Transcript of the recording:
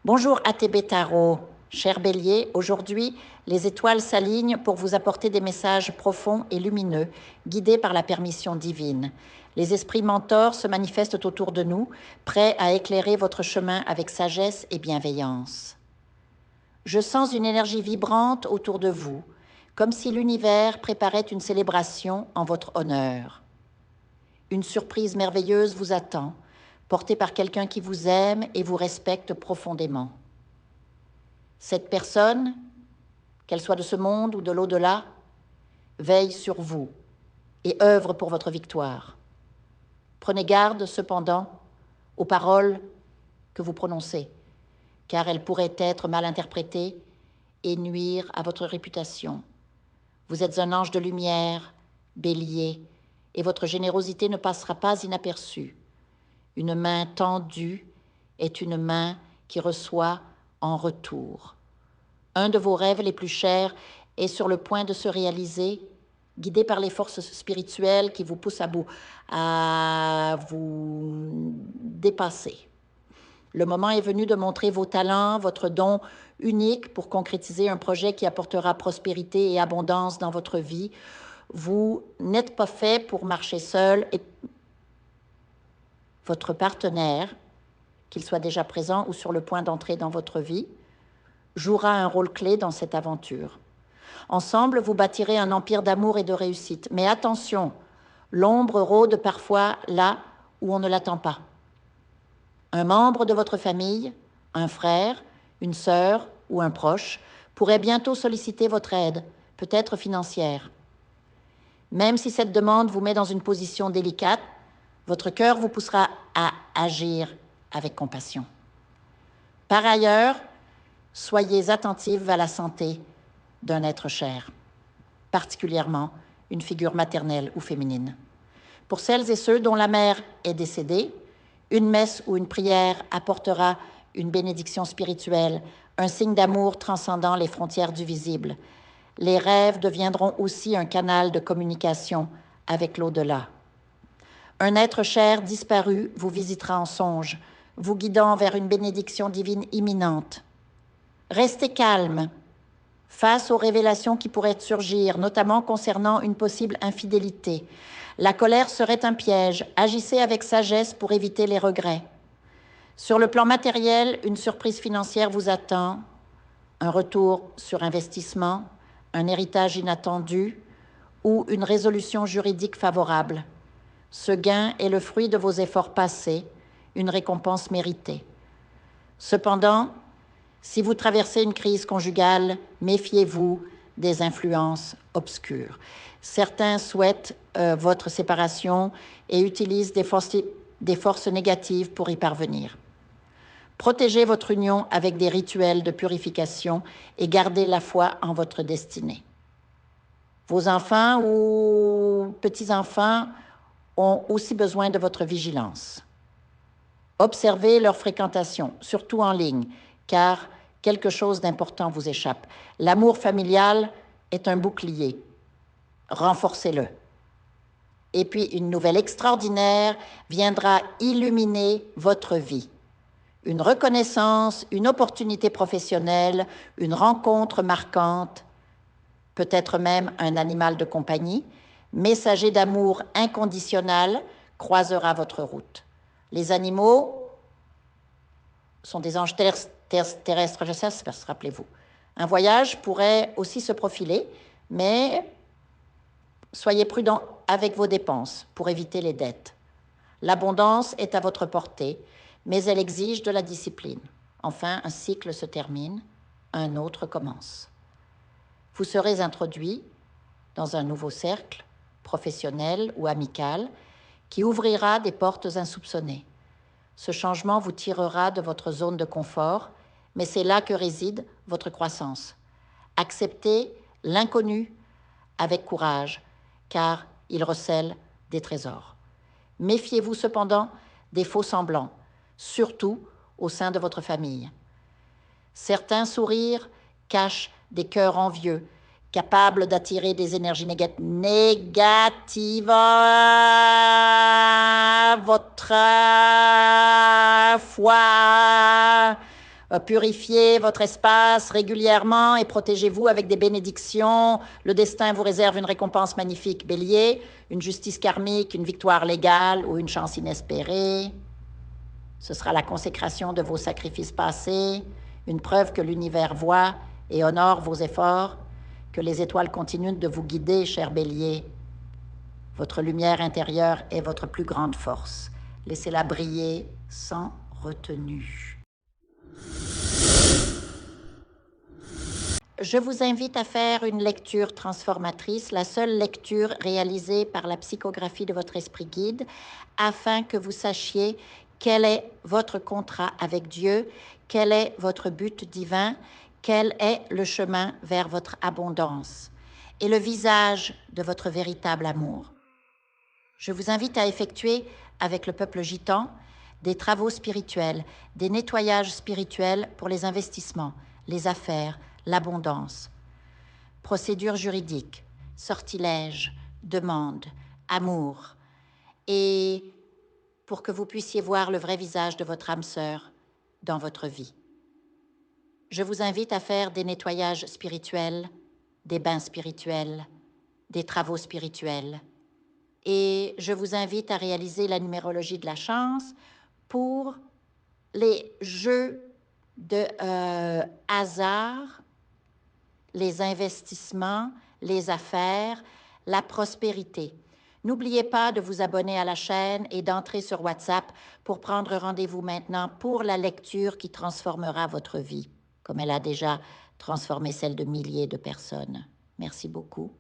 Bonjour ATB Tarot, cher Bélier, aujourd'hui les étoiles s'alignent pour vous apporter des messages profonds et lumineux, guidés par la permission divine. Les esprits mentors se manifestent autour de nous, prêts à éclairer votre chemin avec sagesse et bienveillance. Je sens une énergie vibrante autour de vous, comme si l'univers préparait une célébration en votre honneur. Une surprise merveilleuse vous attend, portée par quelqu'un qui vous aime et vous respecte profondément. Cette personne, qu'elle soit de ce monde ou de l'au-delà, veille sur vous et œuvre pour votre victoire. Prenez garde, cependant, aux paroles que vous prononcez, car elles pourraient être mal interprétées et nuire à votre réputation. Vous êtes un ange de lumière, Bélier, et votre générosité ne passera pas inaperçue. Une main tendue est une main qui reçoit en retour. Un de vos rêves les plus chers est sur le point de se réaliser, guidé par les forces spirituelles qui vous poussent à vous dépasser. Le moment est venu de montrer vos talents, votre don unique pour concrétiser un projet qui apportera prospérité et abondance dans votre vie. Vous n'êtes pas fait pour marcher seul et votre partenaire, qu'il soit déjà présent ou sur le point d'entrer dans votre vie, jouera un rôle clé dans cette aventure. Ensemble, vous bâtirez un empire d'amour et de réussite. Mais attention, l'ombre rôde parfois là où on ne l'attend pas. Un membre de votre famille, un frère, une sœur ou un proche, pourrait bientôt solliciter votre aide, peut-être financière. Même si cette demande vous met dans une position délicate, votre cœur vous poussera à agir avec compassion. Par ailleurs, soyez attentive à la santé d'un être cher, particulièrement une figure maternelle ou féminine. Pour celles et ceux dont la mère est décédée, une messe ou une prière apportera une bénédiction spirituelle, un signe d'amour transcendant les frontières du visible. Les rêves deviendront aussi un canal de communication avec l'au-delà. Un être cher disparu vous visitera en songe, vous guidant vers une bénédiction divine imminente. Restez calme face aux révélations qui pourraient surgir, notamment concernant une possible infidélité. La colère serait un piège. Agissez avec sagesse pour éviter les regrets. Sur le plan matériel, une surprise financière vous attend, un retour sur investissement, un héritage inattendu ou une résolution juridique favorable. Ce gain est le fruit de vos efforts passés, une récompense méritée. Cependant, si vous traversez une crise conjugale, méfiez-vous des influences obscures. Certains souhaitent votre séparation et utilisent des forces négatives pour y parvenir. Protégez votre union avec des rituels de purification et gardez la foi en votre destinée. Vos enfants ou petits-enfants ont aussi besoin de votre vigilance. Observez leur fréquentation, surtout en ligne, car quelque chose d'important vous échappe. L'amour familial est un bouclier. Renforcez-le. Et puis, une nouvelle extraordinaire viendra illuminer votre vie. Une reconnaissance, une opportunité professionnelle, une rencontre marquante, peut-être même un animal de compagnie, messager d'amour inconditionnel, croisera votre route. Les animaux sont des anges terrestres, je sais, rappelez-vous. Un voyage pourrait aussi se profiler, mais soyez prudent avec vos dépenses pour éviter les dettes. L'abondance est à votre portée, mais elle exige de la discipline. Enfin, un cycle se termine, un autre commence. Vous serez introduit dans un nouveau cercle, professionnel ou amical, qui ouvrira des portes insoupçonnées. Ce changement vous tirera de votre zone de confort, mais c'est là que réside votre croissance. Acceptez l'inconnu avec courage, car il recèle des trésors. Méfiez-vous cependant des faux semblants, surtout au sein de votre famille. Certains sourires cachent des cœurs envieux, capables d'attirer des énergies négatives à votre foi. Purifiez votre espace régulièrement et protégez-vous avec des bénédictions. Le destin vous réserve une récompense magnifique, Bélier, une justice karmique, une victoire légale ou une chance inespérée. Ce sera la consécration de vos sacrifices passés, une preuve que l'univers voit et honore vos efforts, que les étoiles continuent de vous guider, cher Bélier. Votre lumière intérieure est votre plus grande force. Laissez-la briller sans retenue. Je vous invite à faire une lecture transformatrice, la seule lecture réalisée par la psychographie de votre esprit guide, afin que vous sachiez quel est votre contrat avec Dieu, quel est votre but divin, quel est le chemin vers votre abondance et le visage de votre véritable amour. Je vous invite à effectuer avec le peuple gitan des travaux spirituels, des nettoyages spirituels pour les investissements, les affaires, l'abondance. Procédures juridiques, sortilèges, demandes, amour. Et pour que vous puissiez voir le vrai visage de votre âme sœur dans votre vie. Je vous invite à faire des nettoyages spirituels, des bains spirituels, des travaux spirituels. Et je vous invite à réaliser la numérologie de la chance pour les jeux de hasard, les investissements, les affaires, la prospérité. N'oubliez pas de vous abonner à la chaîne et d'entrer sur WhatsApp pour prendre rendez-vous maintenant pour la lecture qui transformera votre vie, comme elle a déjà transformé celle de milliers de personnes. Merci beaucoup.